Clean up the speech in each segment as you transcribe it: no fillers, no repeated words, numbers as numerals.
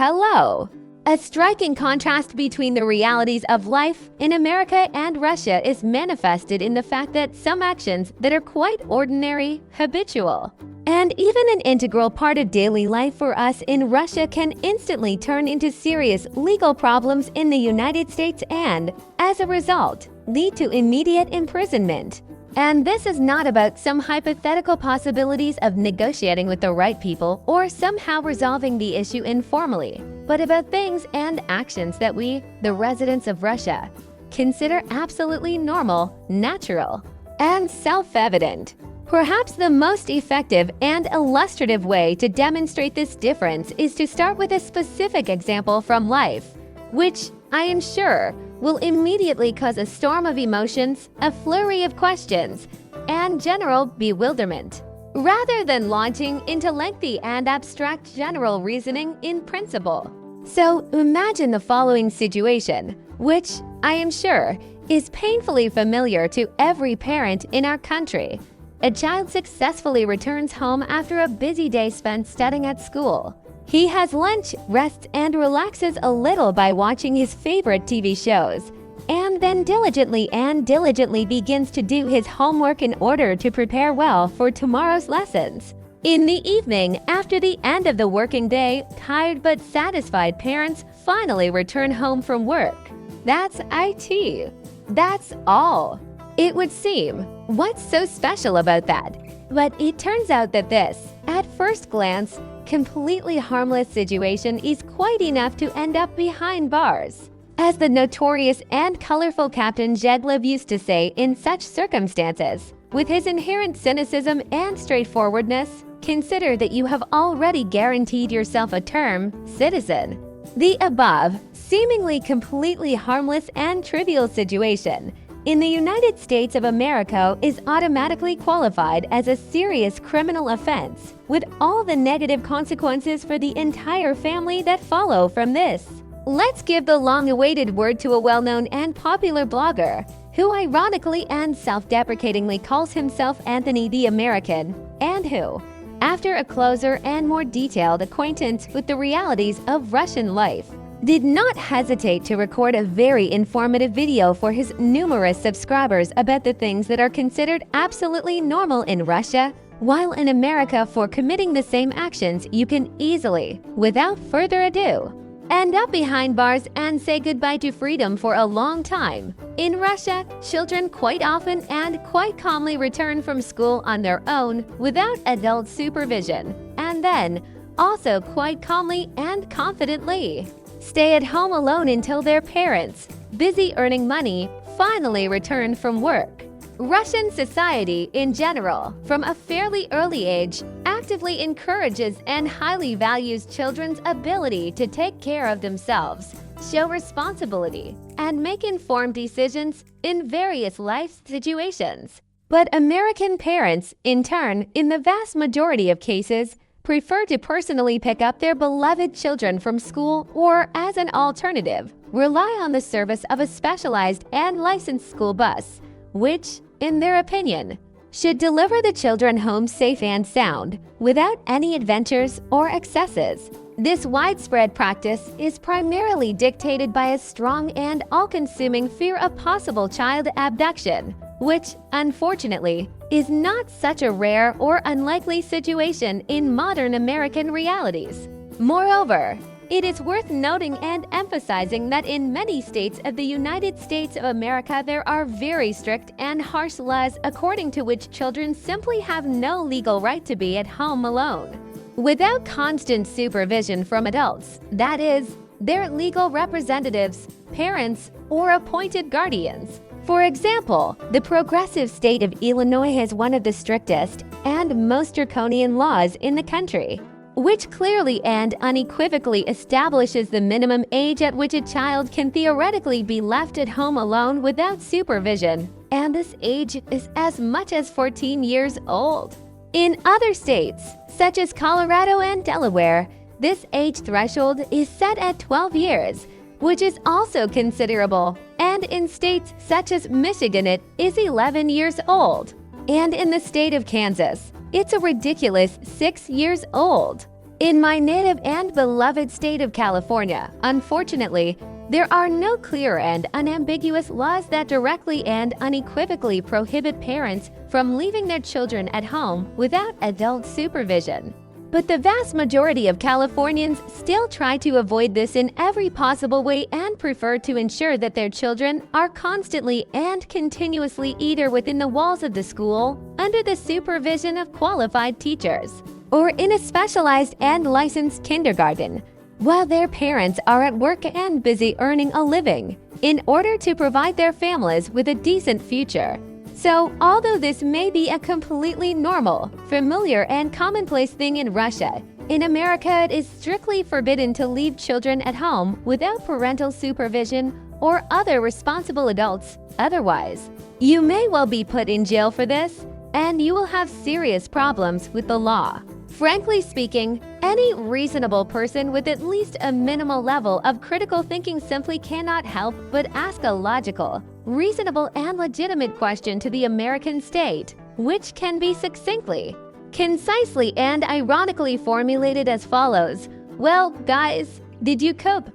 Hello! A striking contrast between the realities of life in America and Russia is manifested in the fact that some actions that are quite ordinary, habitual, and even an integral part of daily life for us in Russia can instantly turn into serious legal problems in the United States and, as a result, lead to immediate imprisonment. And this is not about some hypothetical possibilities of negotiating with the right people or somehow resolving the issue informally, but about things and actions that we, the residents of Russia, consider absolutely normal, natural, and self-evident. Perhaps the most effective and illustrative way to demonstrate this difference is to start with a specific example from life, which, I am sure, will immediately cause a storm of emotions, a flurry of questions, and general bewilderment, rather than launching into lengthy and abstract general reasoning in principle. So imagine the following situation, which, I am sure, is painfully familiar to every parent in our country. A child successfully returns home after a busy day spent studying at school. He has lunch, rests, and relaxes a little by watching his favorite TV shows, and then diligently begins to do his homework in order to prepare well for tomorrow's lessons. In the evening, after the end of the working day, tired but satisfied parents finally return home from work. That's IT. That's all. It would seem. What's so special about that? But it turns out that this, at first glance, completely harmless situation is quite enough to end up behind bars. As the notorious and colorful Captain Zheglev used to say in such circumstances, with his inherent cynicism and straightforwardness, consider that you have already guaranteed yourself a term, citizen. The above, seemingly completely harmless and trivial situation in the United States of America is automatically qualified as a serious criminal offense, with all the negative consequences for the entire family that follow from this. Let's give the long-awaited word to a well-known and popular blogger, who ironically and self-deprecatingly calls himself Anthony the American, and who, after a closer and more detailed acquaintance with the realities of Russian life, did not hesitate to record a very informative video for his numerous subscribers about the things that are considered absolutely normal in Russia, while in America for committing the same actions you can easily, without further ado, end up behind bars and say goodbye to freedom for a long time. In Russia, children quite often and quite calmly return from school on their own without adult supervision, and then, also quite calmly and confidently, stay at home alone until their parents, busy earning money, finally return from work. Russian society in general, from a fairly early age, actively encourages and highly values children's ability to take care of themselves, show responsibility, and make informed decisions in various life situations. But American parents, in turn, in the vast majority of cases, prefer to personally pick up their beloved children from school or, as an alternative, rely on the service of a specialized and licensed school bus, which, in their opinion, should deliver the children home safe and sound, without any adventures or excesses. This widespread practice is primarily dictated by a strong and all-consuming fear of possible child abduction, which, unfortunately, is not such a rare or unlikely situation in modern American realities. Moreover, it is worth noting and emphasizing that in many states of the United States of America there are very strict and harsh laws according to which children simply have no legal right to be at home alone, without constant supervision from adults, that is, their legal representatives, parents, or appointed guardians. For example, the progressive state of Illinois has one of the strictest and most draconian laws in the country, which clearly and unequivocally establishes the minimum age at which a child can theoretically be left at home alone without supervision, and this age is as much as 14 years old. In other states, such as Colorado and Delaware, this age threshold is set at 12 years, which is also considerable, and in states such as Michigan it is 11 years old, and in the state of Kansas, it's a ridiculous 6 years old. In my native and beloved state of California, unfortunately, there are no clear and unambiguous laws that directly and unequivocally prohibit parents from leaving their children at home without adult supervision. But the vast majority of Californians still try to avoid this in every possible way and prefer to ensure that their children are constantly and continuously either within the walls of the school, under the supervision of qualified teachers, or in a specialized and licensed kindergarten, while their parents are at work and busy earning a living in order to provide their families with a decent future. So, although this may be a completely normal, familiar, and commonplace thing in Russia, in America it is strictly forbidden to leave children at home without parental supervision or other responsible adults otherwise. You may well be put in jail for this, and you will have serious problems with the law. Frankly speaking, any reasonable person with at least a minimal level of critical thinking simply cannot help but ask a logical, reasonable, and legitimate question to the American state, which can be succinctly, concisely, and ironically formulated as follows. Well, guys, did you cope?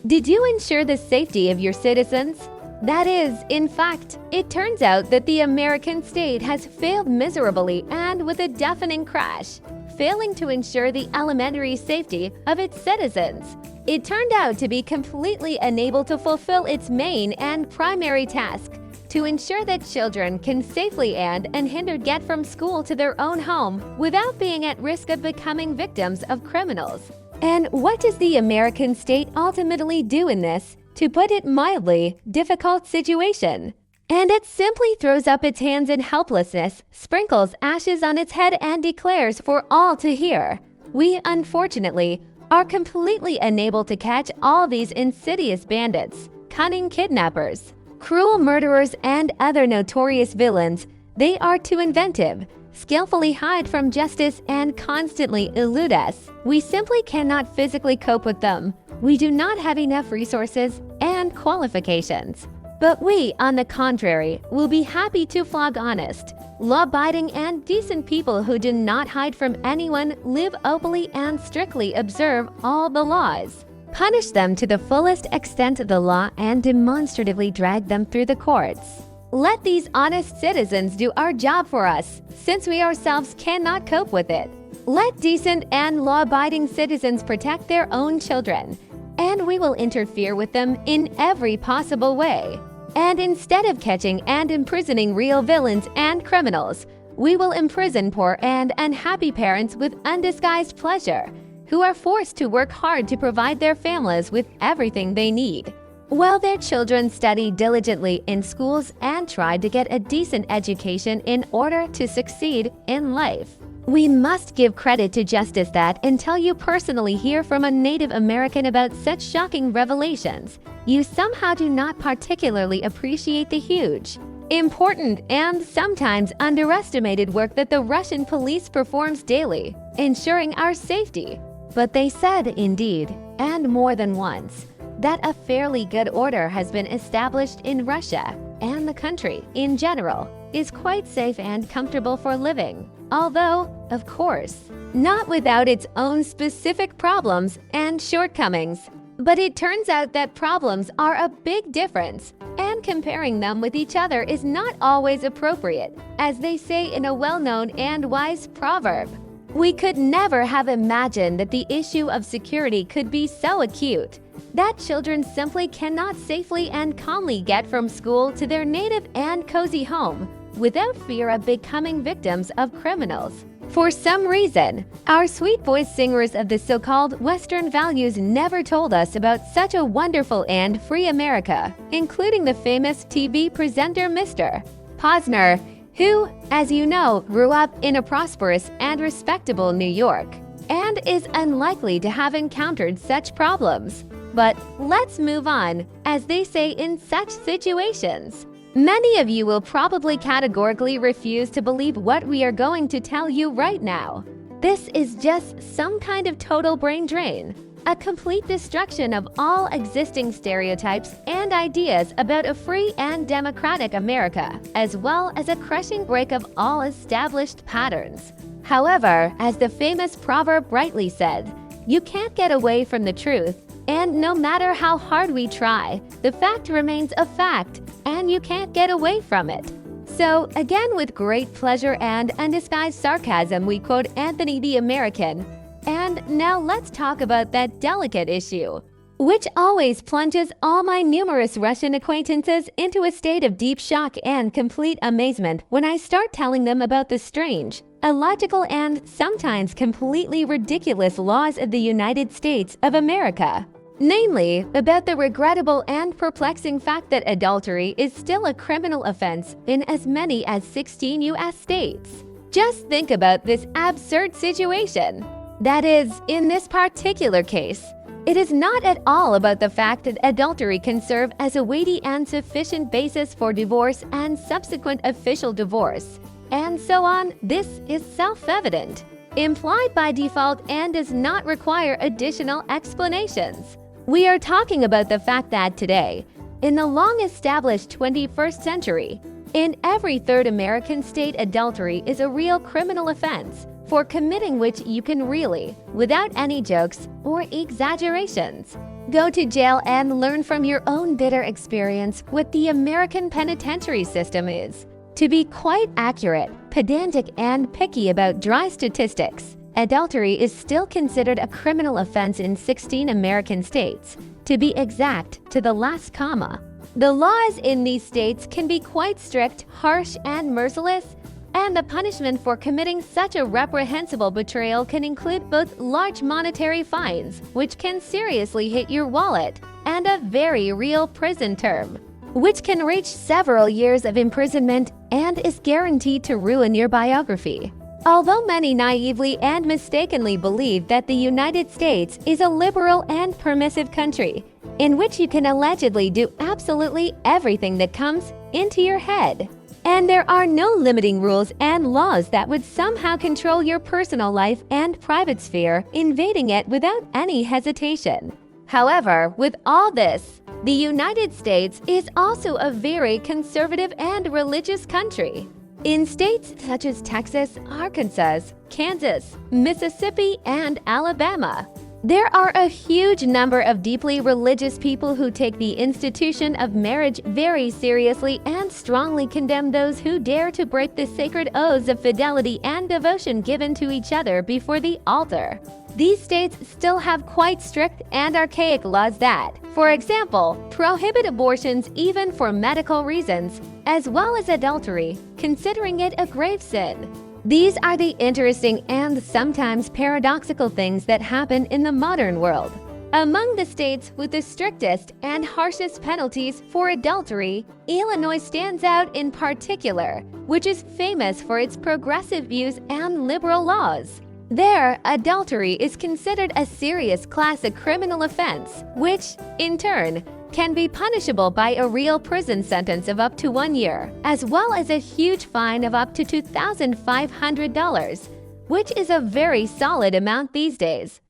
Did you ensure the safety of your citizens? That is, in fact, it turns out that the American state has failed miserably and with a deafening crash, failing to ensure the elementary safety of its citizens. It turned out to be completely unable to fulfill its main and primary task, to ensure that children can safely and unhindered get from school to their own home without being at risk of becoming victims of criminals. And what does the American state ultimately do in this, to put it mildly, difficult situation? And it simply throws up its hands in helplessness, sprinkles ashes on its head, and declares for all to hear, we, unfortunately, are completely unable to catch all these insidious bandits, cunning kidnappers, cruel murderers, and other notorious villains. They are too inventive, skillfully hide from justice, and constantly elude us. We simply cannot physically cope with them. We do not have enough resources and qualifications. But we, on the contrary, will be happy to flog honest, law-abiding, and decent people who do not hide from anyone, live openly, and strictly observe all the laws, punish them to the fullest extent of the law, and demonstratively drag them through the courts. Let these honest citizens do our job for us, since we ourselves cannot cope with it. Let decent and law-abiding citizens protect their own children, and we will interfere with them in every possible way. And instead of catching and imprisoning real villains and criminals, we will imprison poor and unhappy parents with undisguised pleasure, who are forced to work hard to provide their families with everything they need, while their children study diligently in schools and try to get a decent education in order to succeed in life. We must give credit to justice that, until you personally hear from a Native American about such shocking revelations, you somehow do not particularly appreciate the huge, important, and sometimes underestimated work that the Russian police performs daily, ensuring our safety. But they said, indeed, and more than once, that a fairly good order has been established in Russia, and the country, in general, is quite safe and comfortable for living. Although, of course, not without its own specific problems and shortcomings. But it turns out that problems are a big difference, and comparing them with each other is not always appropriate, as they say in a well-known and wise proverb. We could never have imagined that the issue of security could be so acute that children simply cannot safely and calmly get from school to their native and cozy home without fear of becoming victims of criminals. For some reason, our sweet-voiced singers of the so-called Western values never told us about such a wonderful and free America, including the famous TV presenter Mr. Posner, who, as you know, grew up in a prosperous and respectable New York, and is unlikely to have encountered such problems. But let's move on, as they say in such situations. Many of you will probably categorically refuse to believe what we are going to tell you right now. This is just some kind of total brain drain, a complete destruction of all existing stereotypes and ideas about a free and democratic America, as well as a crushing break of all established patterns. However, as the famous proverb rightly said, you can't get away from the truth, and no matter how hard we try, the fact remains a fact, and you can't get away from it. So, again, with great pleasure and undisguised sarcasm, we quote Anthony the American. And now let's talk about that delicate issue, which always plunges all my numerous Russian acquaintances into a state of deep shock and complete amazement when I start telling them about the strange, illogical, and sometimes completely ridiculous laws of the United States of America. Namely, about the regrettable and perplexing fact that adultery is still a criminal offense in as many as 16 U.S. states. Just think about this absurd situation. That is, in this particular case, it is not at all about the fact that adultery can serve as a weighty and sufficient basis for divorce and subsequent official divorce, and so on. This is self-evident, implied by default, and does not require additional explanations. We are talking about the fact that today, in the long-established 21st century, in every third American state, adultery is a real criminal offense, for committing which you can really, without any jokes or exaggerations, go to jail and learn from your own bitter experience what the American penitentiary system is. To be quite accurate, pedantic, and picky about dry statistics, adultery is still considered a criminal offense in 16 American states, to be exact to the last comma. The laws in these states can be quite strict, harsh, and merciless, and the punishment for committing such a reprehensible betrayal can include both large monetary fines, which can seriously hit your wallet, and a very real prison term, which can reach several years of imprisonment and is guaranteed to ruin your biography. Although many naively and mistakenly believe that the United States is a liberal and permissive country, in which you can allegedly do absolutely everything that comes into your head, and there are no limiting rules and laws that would somehow control your personal life and private sphere, invading it without any hesitation. However, with all this, the United States is also a very conservative and religious country. In states such as Texas, Arkansas, Kansas, Mississippi, and Alabama, there are a huge number of deeply religious people who take the institution of marriage very seriously and strongly condemn those who dare to break the sacred oaths of fidelity and devotion given to each other before the altar. These states still have quite strict and archaic laws that, for example, prohibit abortions even for medical reasons, as well as adultery, considering it a grave sin. These are the interesting and sometimes paradoxical things that happen in the modern world. Among the states with the strictest and harshest penalties for adultery, Illinois stands out in particular, which is famous for its progressive views and liberal laws. There, adultery is considered a serious classic criminal offense, which, in turn, can be punishable by a real prison sentence of up to 1 year, as well as a huge fine of up to $2,500, which is a very solid amount these days.